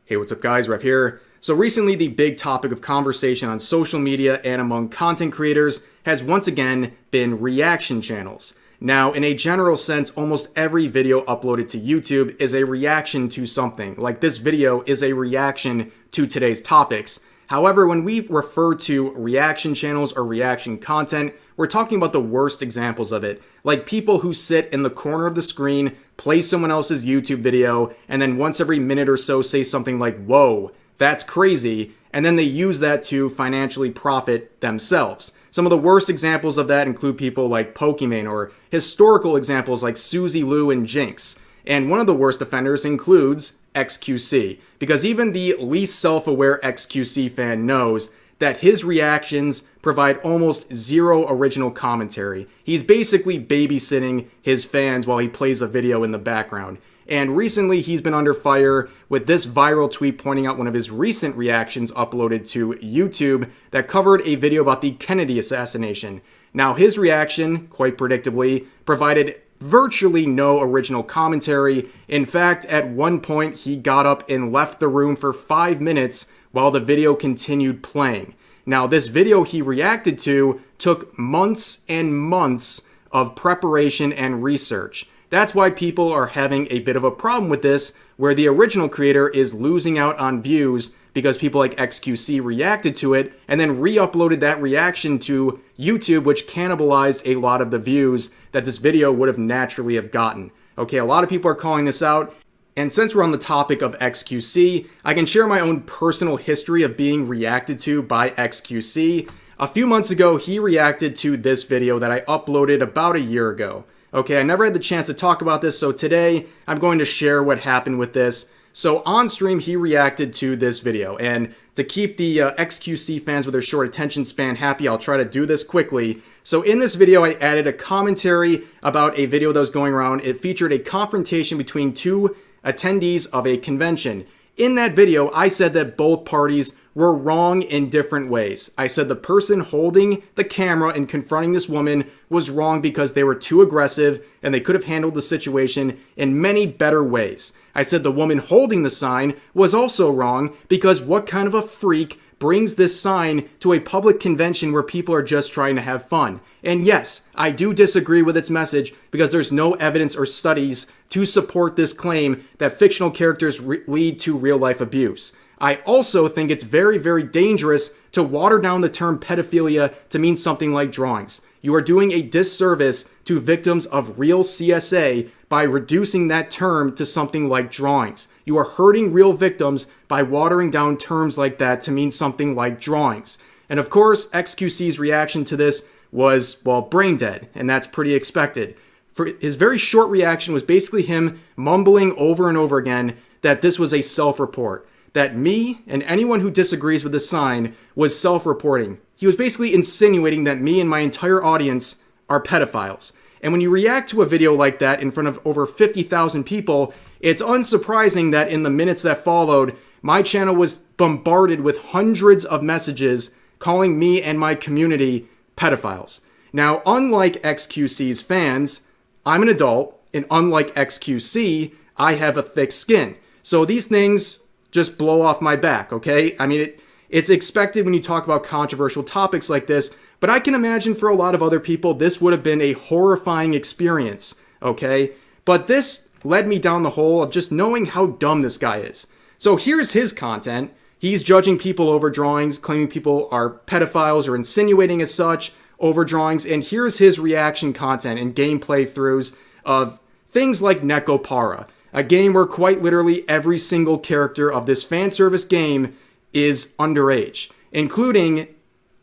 Hey, what's up guys, Rev here. So recently the big topic of conversation on social media and among content creators has once again been reaction channels. Now, in a general sense, almost every video uploaded to YouTube is a reaction to something. Like this video is a reaction to today's topics. However, when we refer to reaction channels or reaction content, we're talking about the worst examples of it. Like people who sit in the corner of the screen, play someone else's YouTube video, and then once every minute or so say something like, "Whoa, that's crazy," and then they use that to financially profit themselves. Some of the worst examples of that include people like Pokimane, or historical examples like Suzy Lu and Jinx. And one of the worst offenders includes XQC, because even the least self-aware XQC fan knows that his reactions provide almost zero original commentary. He's basically babysitting his fans while he plays a video in the background. And recently he's been under fire with this viral tweet pointing out one of his recent reactions uploaded to YouTube that covered a video about the Kennedy assassination. Now his reaction, quite predictably, provided virtually no original commentary. In fact, at one point he got up and left the room for 5 minutes while the video continued playing. Now this video he reacted to took months and months of preparation and research. That's why people are having a bit of a problem with this, where the original creator is losing out on views because people like XQC reacted to it and then re-uploaded that reaction to YouTube, which cannibalized a lot of the views that this video would have naturally have gotten. Okay, a lot of people are calling this out. And since we're on the topic of XQC, I can share my own personal history of being reacted to by XQC. A few months ago, he reacted to this video that I uploaded about a year ago. Okay, I never had the chance to talk about this, so today I'm going to share what happened with this. So on stream, he reacted to this video, and to keep the XQC fans with their short attention span happy, I'll try to do this quickly. So in this video, I added a commentary about a video that was going around. It featured a confrontation between two attendees of a convention. In that video, I said that both parties were wrong in different ways. I said the person holding the camera and confronting this woman was wrong because they were too aggressive and they could have handled the situation in many better ways. I said the woman holding the sign was also wrong because what kind of a freak brings this sign to a public convention where people are just trying to have fun? And yes, I do disagree with its message because there's no evidence or studies to support this claim that fictional characters lead to real-life abuse. I also think it's very, very dangerous to water down the term pedophilia to mean something like drawings. You are doing a disservice to victims of real CSA by reducing that term to something like drawings. You are hurting real victims by watering down terms like that to mean something like drawings. And of course, XQC's reaction to this was, well, brain dead, and that's pretty expected. For his very short reaction was basically him mumbling over and over again that this was a self-report, that me and anyone who disagrees with the sign was self-reporting. He was basically insinuating that me and my entire audience are pedophiles. And when you react to a video like that in front of over 50,000 people, it's unsurprising that in the minutes that followed, my channel was bombarded with hundreds of messages calling me and my community pedophiles. Now, unlike XQC's fans, I'm an adult, and unlike XQC, I have a thick skin. So these things just blow off my back, okay? I mean, it's expected when you talk about controversial topics like this, but I can imagine for a lot of other people, this would have been a horrifying experience, okay? But this led me down the hole of just knowing how dumb this guy is. So here's his content. He's judging people over drawings, claiming people are pedophiles or insinuating as such over drawings, and here's his reaction content and gameplay throughs of things like Nekopara, a game where quite literally every single character of this fan service game is underage, including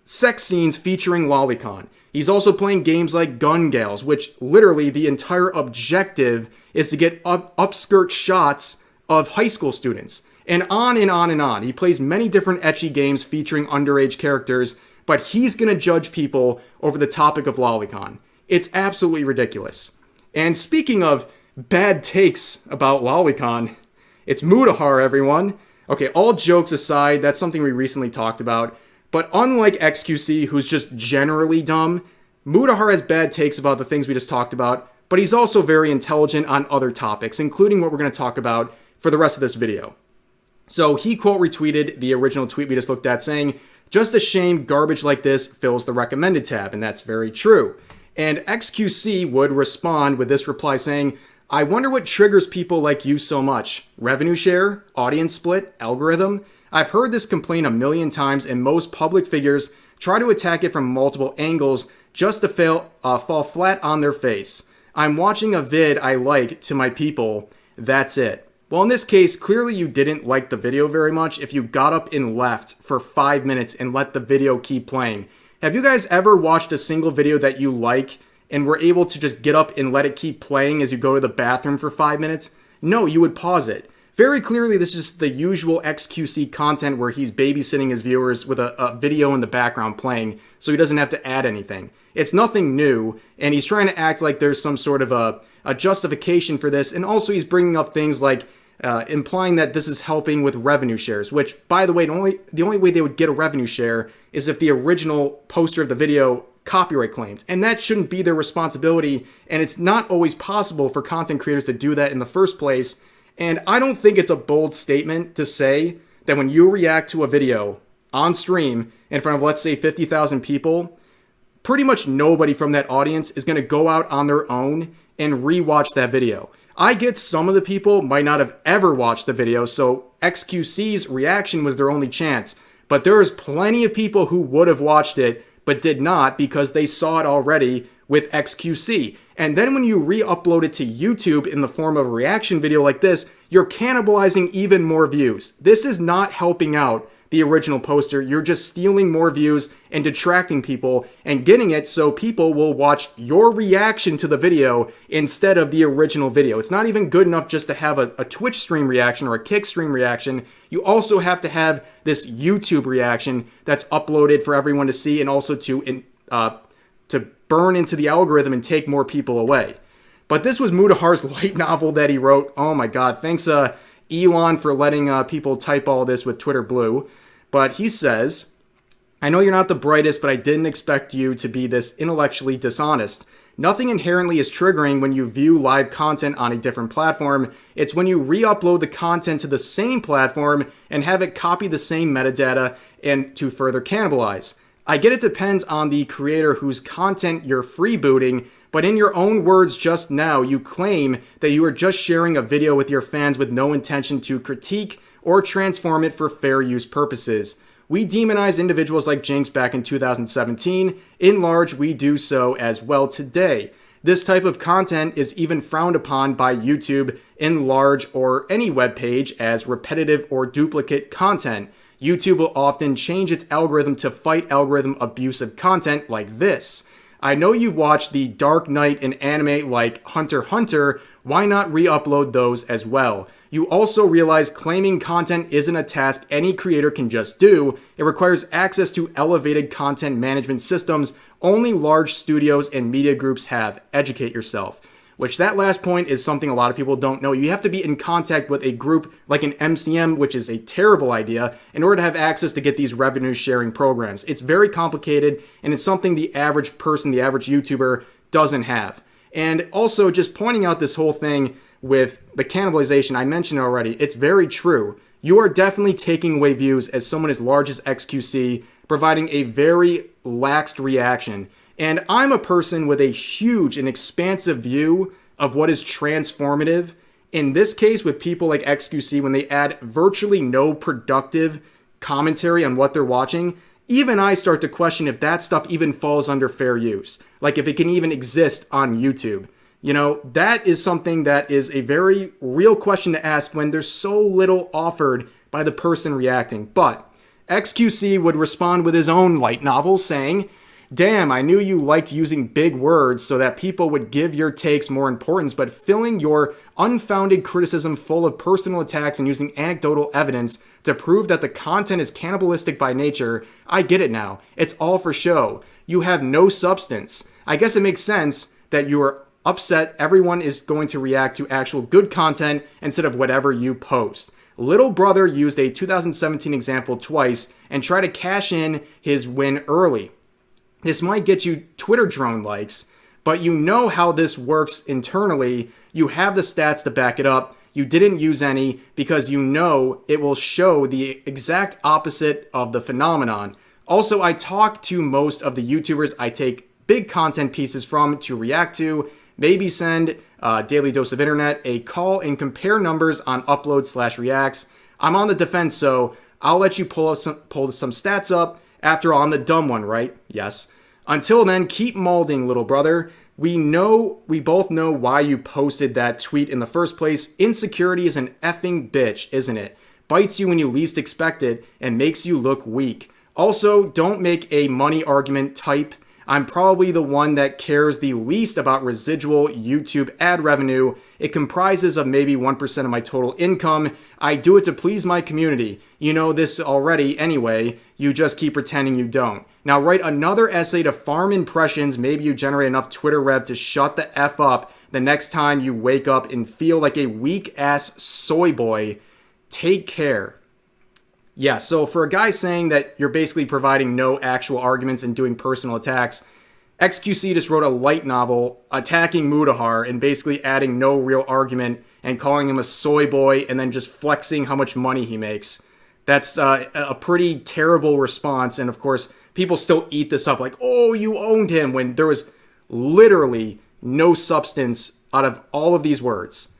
sex scenes featuring lolicon. He's also playing games like Gun Gals, which literally the entire objective is to get upskirt shots of high school students. And on and on and on. He plays many different ecchi games featuring underage characters, but he's gonna judge people over the topic of lolicon. It's absolutely ridiculous. And speaking of bad takes about lolicon, it's Mudahar, everyone. Okay, all jokes aside, that's something we recently talked about. But unlike XQC, who's just generally dumb, Mudahar has bad takes about the things we just talked about, but he's also very intelligent on other topics, including what we're going to talk about for the rest of this video. So he quote retweeted the original tweet we just looked at saying, "Just a shame garbage like this fills the recommended tab," and that's very true. And XQC would respond with this reply saying, "I wonder what triggers people like you so much. Revenue share, audience split, algorithm? I've heard this complaint a million times, and most public figures try to attack it from multiple angles just to fall flat on their face. I'm watching a vid I like to my people. That's it." Well, in this case, clearly you didn't like the video very much if you got up and left for 5 minutes and let the video keep playing. Have you guys ever watched a single video that you like and were able to just get up and let it keep playing as you go to the bathroom for 5 minutes? No, you would pause it. Very clearly, this is the usual XQC content where he's babysitting his viewers with a video in the background playing so he doesn't have to add anything. It's nothing new, and he's trying to act like there's some sort of a justification for this, and also he's bringing up things like implying that this is helping with revenue shares, which, by the way, the only way they would get a revenue share is if the original poster of the video copyright claims, and that shouldn't be their responsibility, and it's not always possible for content creators to do that in the first place. And I don't think it's a bold statement to say that when you react to a video on stream in front of, let's say, 50,000 people, pretty much nobody from that audience is going to go out on their own and rewatch that video. I get some of the people might not have ever watched the video, so XQC's reaction was their only chance. But there's plenty of people who would have watched it, but did not because they saw it already with XQC. And then when you re-upload it to YouTube in the form of a reaction video like this, you're cannibalizing even more views. This is not helping out the original poster. You're just stealing more views and detracting people and getting it so people will watch your reaction to the video instead of the original video. It's not even good enough just to have a Twitch stream reaction or a Kick stream reaction. You also have to have this YouTube reaction that's uploaded for everyone to see and also to burn into the algorithm and take more people away. But this was Mudahar's light novel that he wrote. Oh my God. Thanks, Elon, for letting people type all this with Twitter Blue. But he says, "I know you're not the brightest, but I didn't expect you to be this intellectually dishonest. Nothing inherently is triggering when you view live content on a different platform. It's when you re-upload the content to the same platform and have it copy the same metadata and to further cannibalize. I get it depends on the creator whose content you're freebooting, but in your own words just now, you claim that you are just sharing a video with your fans with no intention to critique or transform it for fair use purposes. We demonize individuals like Jinx back in 2017. In large, we do so as well today. This type of content is even frowned upon by YouTube in large or any web page as repetitive or duplicate content. YouTube will often change its algorithm to fight algorithm abusive content like this. I know you've watched the Dark Knight and anime like Hunter x Hunter. Why not re-upload those as well? You also realize claiming content isn't a task any creator can just do. It requires access to elevated content management systems only large studios and media groups have. Educate yourself." Which that last point is something a lot of people don't know. You have to be in contact with a group like an MCM, which is a terrible idea, in order to have access to get these revenue sharing programs. It's very complicated, and it's something the average person, the average YouTuber, doesn't have. And also, just pointing out this whole thing with the cannibalization, I mentioned already, it's very true. You are definitely taking away views as someone as large as XQC, providing a very laxed reaction. And I'm a person with a huge and expansive view of what is transformative. In this case, with people like XQC, when they add virtually no productive commentary on what they're watching, even I start to question if that stuff even falls under fair use. Like if it can even exist on YouTube. You know, that is something that is a very real question to ask when there's so little offered by the person reacting. But XQC would respond with his own light novel saying, "Damn, I knew you liked using big words so that people would give your takes more importance, but filling your unfounded criticism full of personal attacks and using anecdotal evidence to prove that the content is cannibalistic by nature, I get it now. It's all for show. You have no substance. I guess it makes sense that you are upset everyone is going to react to actual good content instead of whatever you post. Little brother used a 2017 example twice and tried to cash in his win early. This might get you Twitter drone likes, but you know how this works internally. You have the stats to back it up. you didn't use any because you know it will show the exact opposite of the phenomenon. Also, I talk to most of the YouTubers I take big content pieces from to react to, maybe send Daily Dose of Internet a call and compare numbers on uploads/reacts. I'm on the defense, so I'll let you pull some stats up. After all, I'm the dumb one, right? Yes. Until then, keep molding, little brother. We both know why you posted that tweet in the first place. Insecurity is an effing bitch, isn't it? Bites you when you least expect it and makes you look weak. Also, don't make a money argument type. I'm probably the one that cares the least about residual YouTube ad revenue. It comprises of maybe 1% of my total income. I do it to please my community. You know this already anyway. You just keep pretending you don't. Now write another essay to farm impressions. Maybe you generate enough Twitter rev to shut the F up the next time you wake up and feel like a weak-ass soy boy. Take care. Yeah, so for a guy saying that you're basically providing no actual arguments and doing personal attacks, XQC just wrote a light novel attacking Mudahar and basically adding no real argument and calling him a soy boy and then just flexing how much money he makes. That's a pretty terrible response, and of course, people still eat this up like, oh, you owned him, when there was literally no substance out of all of these words.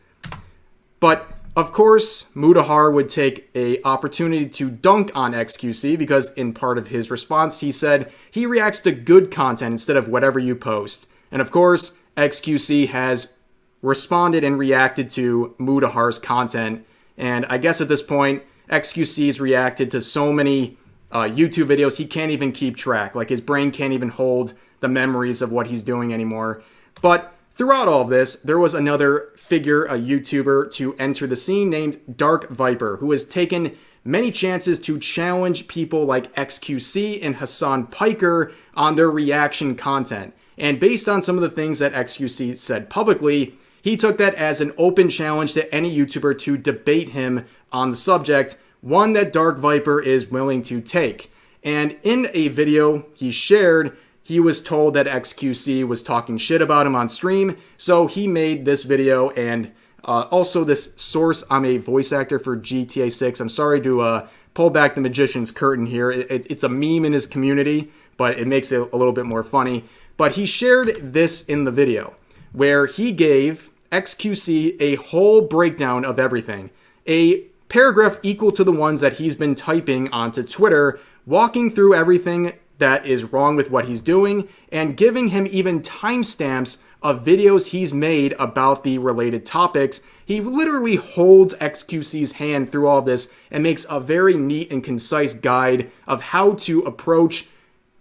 But of course, Mudahar would take an opportunity to dunk on XQC because in part of his response, he said he reacts to good content instead of whatever you post. And of course, XQC has responded and reacted to Mudahar's content. And I guess at this point, XQC's reacted to so many YouTube videos, he can't even keep track. Like his brain can't even hold the memories of what he's doing anymore. But throughout all of this, there was another figure, a YouTuber, to enter the scene named DarkViper, who has taken many chances to challenge people like XQC and Hasan Piker on their reaction content. And based on some of the things that XQC said publicly, he took that as an open challenge to any YouTuber to debate him on the subject, one that DarkViper is willing to take. And in a video he shared, he was told that XQC was talking shit about him on stream, so he made this video. And also this source, I'm a voice actor for GTA 6. I'm sorry to pull back the magician's curtain here. It's a meme in his community, but it makes it a little bit more funny. But he shared this in the video, where he gave XQC a whole breakdown of everything. A paragraph equal to the ones that he's been typing onto Twitter, walking through everything that is wrong with what he's doing, and giving him even timestamps of videos he's made about the related topics. He literally holds XQC's hand through all this and makes a very neat and concise guide of how to approach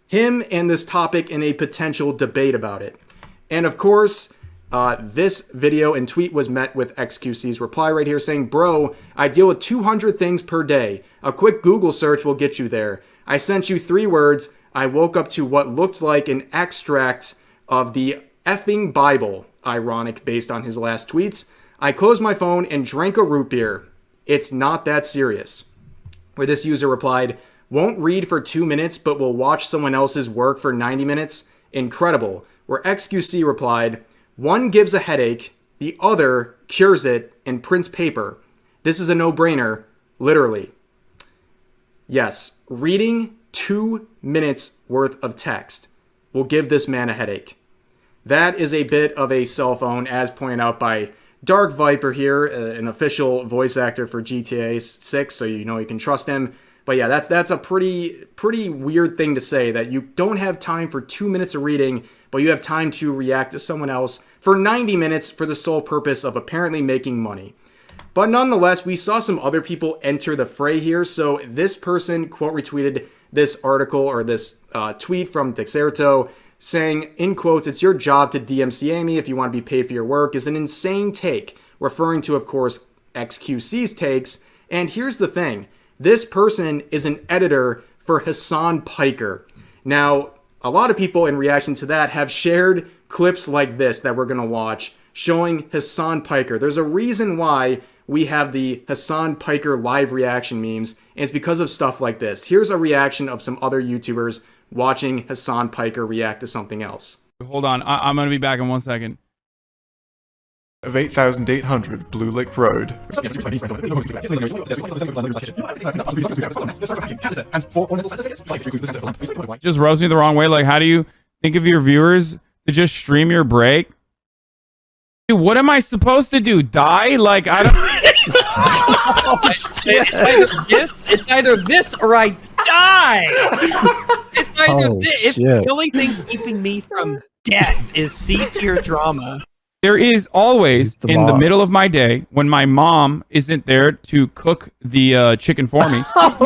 him and this topic in a potential debate about it. And of course, this video and tweet was met with XQC's reply right here saying, "Bro, I deal with 200 things per day. A quick Google search will get you there. I sent you 3 words. I woke up to what looked like an extract of the effing Bible," ironic based on his last tweets. "I closed my phone and drank a root beer. It's not that serious." Where this user replied, "Won't read for 2 minutes, but will watch someone else's work for 90 minutes. Incredible." Where XQC replied, "One gives a headache, the other cures it and prints paper. This is a no-brainer, literally." Yes, reading 2 minutes worth of text will give this man a headache. That is a bit of a cell phone, as pointed out by DarkViper here, an official voice actor for GTA 6, so you know you can trust him. But yeah, that's a pretty weird thing to say, that you don't have time for 2 minutes of reading, but you have time to react to someone else for 90 minutes for the sole purpose of apparently making money. But nonetheless, we saw some other people enter the fray here. So this person quote retweeted this article or this tweet from Dexerto saying, in quotes, "It's your job to DMCA me if you want to be paid for your work," is an insane take, referring to, of course, XQC's takes. And here's the thing. This person is an editor for Hasan Piker. Now, a lot of people in reaction to that have shared clips like this that we're going to watch showing Hasan Piker. There's a reason why we have the Hasan Piker live reaction memes, and it's because of stuff like this. Here's a reaction of some other YouTubers watching Hasan Piker react to something else. Hold on, I'm going to be back in 1 second. of 8,800 Blue Lake Road. Just rubs me the wrong way. Like, how do you think of your viewers to just stream your break? Dude, what am I supposed to do? Die? Like, I don't... It's either this or I die. It's either this. The only thing keeping me from death is C-tier drama. There is always, in the middle of my day, when my mom isn't there to cook the chicken for me. What?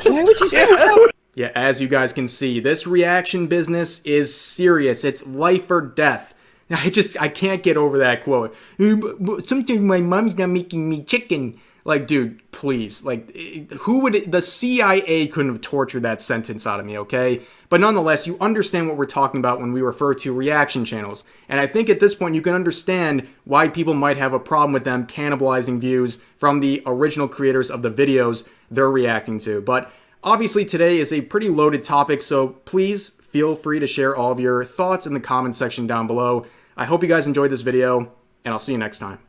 Why would you say that? Yeah, as you guys can see, this reaction business is serious. It's life or death. I can't get over that quote. Sometimes my mom's not making me chicken. Like, dude, please. Like, the CIA couldn't have tortured that sentence out of me, okay? But nonetheless, you understand what we're talking about when we refer to reaction channels. And I think at this point, you can understand why people might have a problem with them cannibalizing views from the original creators of the videos they're reacting to. But obviously, today is a pretty loaded topic, so please feel free to share all of your thoughts in the comment section down below. I hope you guys enjoyed this video, and I'll see you next time.